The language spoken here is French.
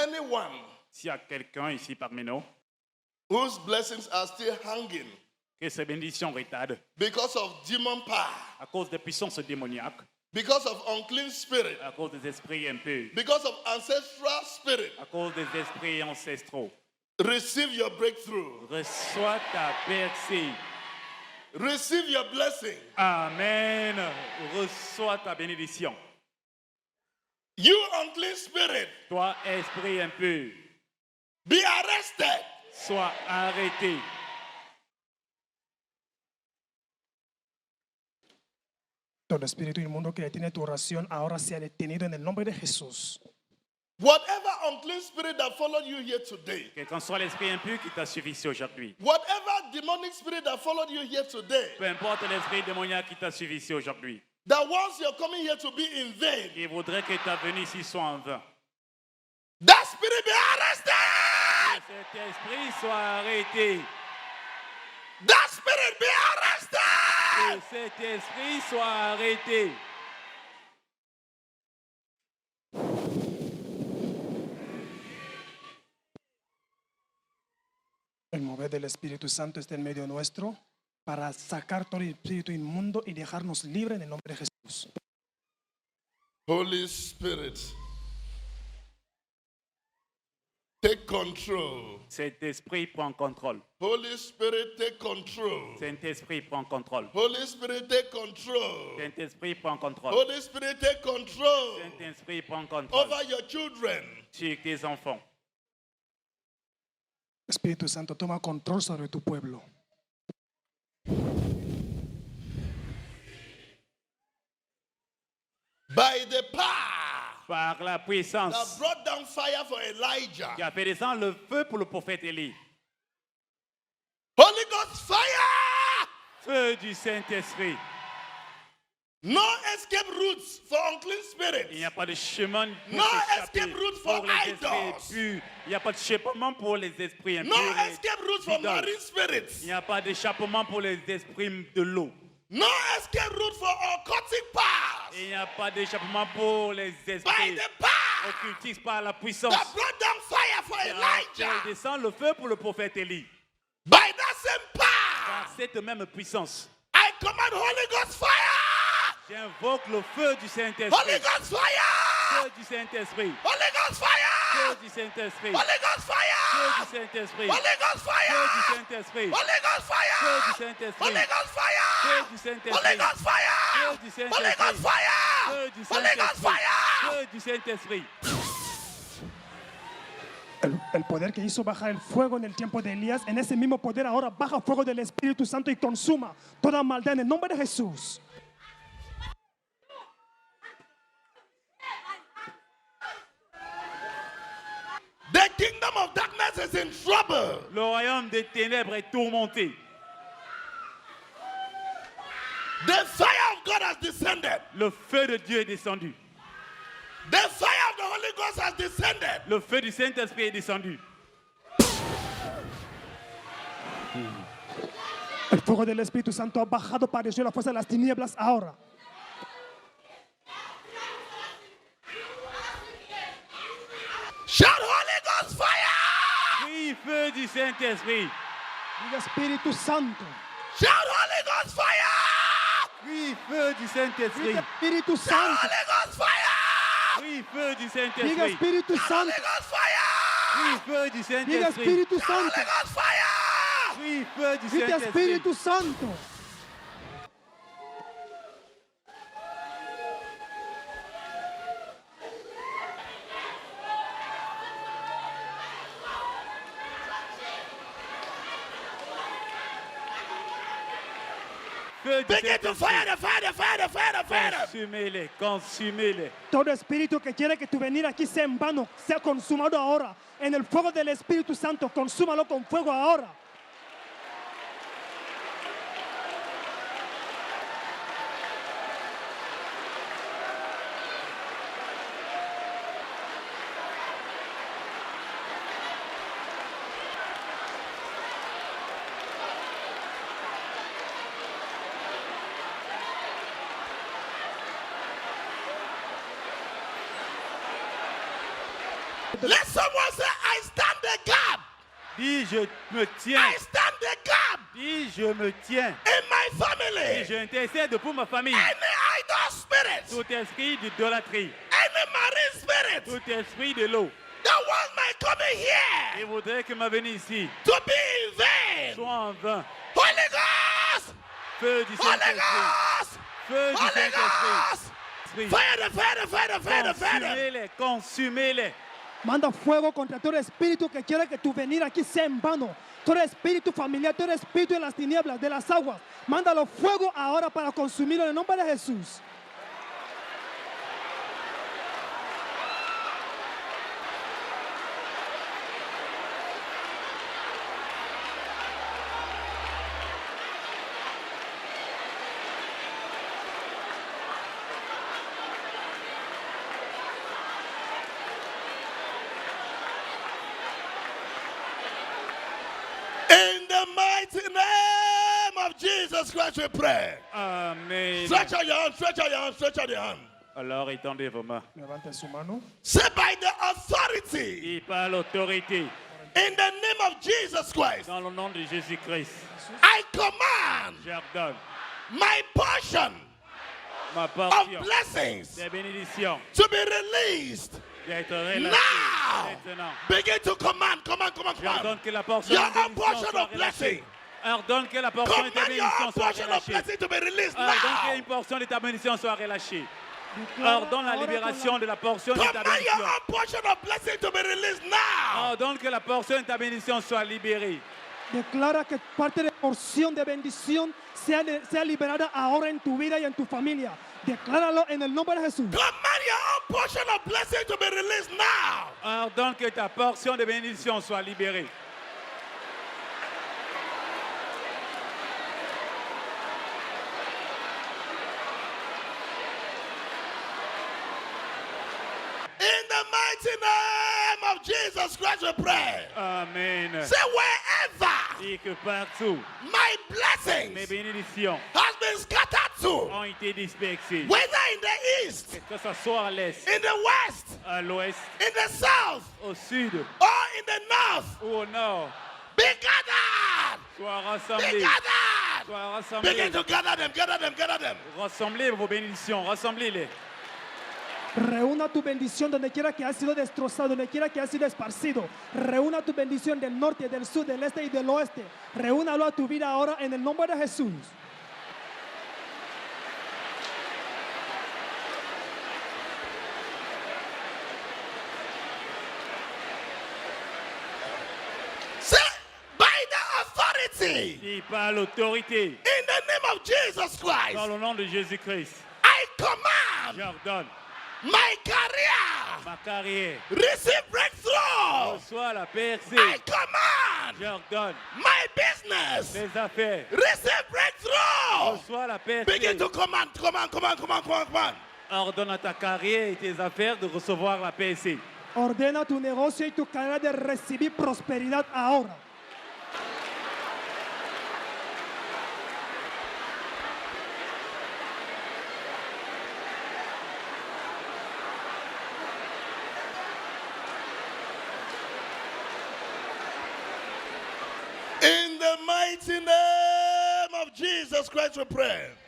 anyone S'il y a quelqu'un ici parmi nous, whose blessings are still hanging que ses bénédictions retardent because of demon power, à cause des puissances démoniaques, because of unclean spirit, à cause des esprits impurs, because of ancestral spirit, à cause des esprits ancestraux, receive your breakthrough. reçois ta percée. Receive your blessing. Amen. Reçois ta bénédiction. You unclean spirit, Toi, esprit impur, be arrested. sois arrêté. Todo espíritu inmundo que detiene tu oración ahora sea detenido en el nombre de Jesús. Whatever unclean spirit that followed you here today, Quel qu'en soit l'esprit impur qui t'a suffi ici aujourd'hui, whatever demonic spirit that followed you here today, peu importe l'esprit démoniaque qui t'a suivi ici aujourd'hui, that wants your coming here to be in vain, qui voudrait que ta venue ici soit en vain, that spirit be arrested. que cet esprit soit arrêté. That spirit be arrested. Que cet esprit soit arrêté. El mover del Espíritu Santo está en medio nuestro para sacar todo el espíritu inmundo y dejarnos libres en el nombre de Jesús. Holy Spirit, take control. Cet esprit prend contrôle. Holy Spirit, take control. Cet esprit prend contrôle. Holy Spirit, take control. Cet esprit prend contrôle. Holy Spirit, take control Cet esprit prend contrôle over your children. sur tes enfants. Espíritu Santo, toma control sobre tu pueblo. By the power Par la puissance that brought down fire for Elijah. qui a fait descendre le feu pour le prophète Élie. Holy Ghost fire! Feu du Saint-Esprit. No escape routes for unclean Il spirits. n'y a pas de chemin pour No s'échapper escape route for pour les esprits idols. impurs. Il n'y a pas d'échappement pour les esprits impurs. No et escape route for idoles. marine spirits. Il n'y a pas d'échappement pour les esprits de l'eau. No escape route for occultic powers. Il n'y a pas d'échappement pour les By esprits the power occultistes par la puissance. that brought down fire for Il Elijah. descend le feu pour le prophète Élie. By that same power, Par cette même puissance, I command Holy Ghost fire. j'invoque le feu du Holy Saint-Esprit. Ghost fire. Feu du Saint-Esprit. Holy Ghost fire. Feu du Saint-Esprit. Holy Ghost Feu fire. du Saint-Esprit. Holy Ghost Feu fire. du Saint-Esprit. Holy Ghost fire. Feu du Saint-Esprit. Holy Ghost fire. Feu du Saint-Esprit. Holy Ghost fire. Feu du Saint-Esprit. Holy Ghost fire. Feu du Holy Ghost Saint-Esprit. fire. Feu du Saint-Esprit. El poder que hizo bajar el fuego en el tiempo de Elías, en ese mismo poder ahora baja fuego del Espíritu Santo y consuma toda maldad en el nombre de Jesús. The kingdom of darkness is in trouble. Le royaume des ténèbres est tourmenté. The fire of God has descended. Le feu de Dieu est descendu. The fire of the Holy Ghost has descended. Le feu du Saint-Esprit est descendu. El fuego del Espíritu Santo ha bajado para destruir la fuerza de las tinieblas ahora. Shout Holy Ghost fire. Oui, feu du Saint-Esprit. Diga Espíritu Santo. Shout Holy Ghost fire. Oui, feu du Saint-Esprit. Diga Espíritu Shout Santo. Holy Ghost fire. Oui, feu du Diga Saint-Esprit. Espíritu Holy Santo. Ghost fire. Oui, feu du Diga Saint-Esprit. Espíritu Holy Santo. Ghost fire. Oui, feu du Diga Saint-Esprit. Espíritu Santo. Feu du Begin to fire Saint-Esprit. the fire, the fire, the fire, the fire. Consumez-les, consumez-les. Todo espíritu que quiere que tu venir aquí sea en vano, sea consumado ahora. En el fuego del Espíritu Santo, consúmalo con fuego ahora. Let someone say, I stand the gap. Dis, je me tiens. I stand the gap Dis, je me tiens. in my Et family. je intercède pour ma famille. Any idol spirit, Tout esprit d'idolâtrie, any marine spirit tout esprit de l'eau, that wants my coming il here voudrait que ma venue ici to be in vain. soit en vain. Holy Ghost! Feu du Holy Saint-Esprit. Ghost! Feu du Holy Saint-Esprit. Ghost! Esprit. Fire the fire, the fire, the fire, the fire. Consumez-les, consumez-les. Manda fuego contra todo espíritu que quiera que tu venir aquí sea en vano. Todo espíritu familiar, todo espíritu de las tinieblas, de las aguas. Mándalo fuego ahora para consumirlo en el nombre de Jesús. In the mighty name of Jesus Christ, we pray. Amen. Stretch out your hand, stretch out your hand, stretch out your hand. Alors étendez vos mains. Levante su mano. Say by the authority Et par l'autorité, in the name of Jesus Christ, dans le nom de Jésus-Christ, I command j'ordonne my portion ma of portion blessings des bénédictions to be released d'être relâchée now. maintenant. Begin to command, command, command, J'ordonne command. que la portion Your des own bénédictions portion soit of blessing. relâchée. Ordonne que la portion de ta Command your own bénédiction soit portion of relâchée. blessing to be released Ordonne now. qu'une portion de ta bénédiction soit relâchée. Declara Ordonne la ahora con libération de la portion de ta Command your bénédiction. own portion of blessing to be released now. Ordonne que la portion de ta bénédiction soit libérée. Declara que parte de porción de bendición sea liberada ahora en tu vida y en tu familia. Decláralo en el nombre de Jesús. Command your own portion of blessing to be released now. Ordonne que ta portion de bénédiction soit libérée. In the mighty name of Jesus Christ, we pray. Amen. Say wherever Et que partout, my mes blessings bénédictions has been scattered to, ont été dispersées. whether in the east, Que ce soit à l'est, in the west, à l'ouest, in the south, au sud or in the north, ou au nord, be gathered. soient Be rassemblés. gathered. Soient Begin rassemblés. to gather them, gather them, gather them. Rassemblez vos bénédictions, rassemblez-les. Reúna tu bendición donde quiera que ha sido destrozado, donde quiera que ha sido esparcido. Reúna tu bendición del norte, del sur, del este y del oeste. Reúnalo a tu vida ahora en el nombre de Jesús. Say by the authority Et par l'autorité, in the name of Jesus Christ, dans le nom de Jésus-Christ, I command j'ordonne my career ma carrière receive breakthrough. reçoit la percée. I command J'ordonne my business mes affaires receive breakthrough. reçoit la percée. Begin to command, command, command, command, command, command. Ordonne à ta carrière et tes affaires de recevoir la percée. Ordena tu negocio y tu carrera de recibir prosperidad ahora. In the mighty name of Jesus Christ, we pray.